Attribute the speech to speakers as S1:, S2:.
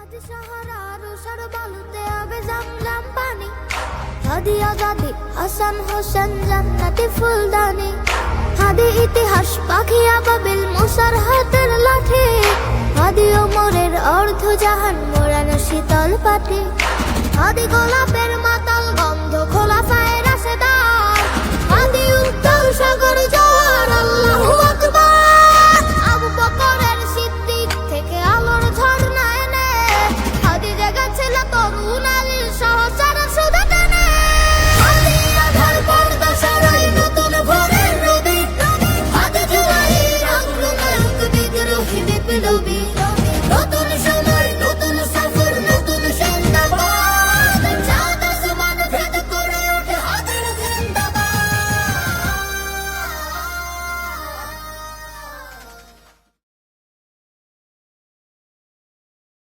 S1: হাদি সাহারা রোশার বালুতে আবে জামজাম পানি, হাদি আজাদি হাসান হোসেন জান্নাতি ফুলদানি, হাদি ইতিহাস পাখি আবাবিল মুসার হাতের লাঠি, হাদি ওমরের অর্ধ জাহান মোড়ানো শীতল পাটি, হাদি গোলাপের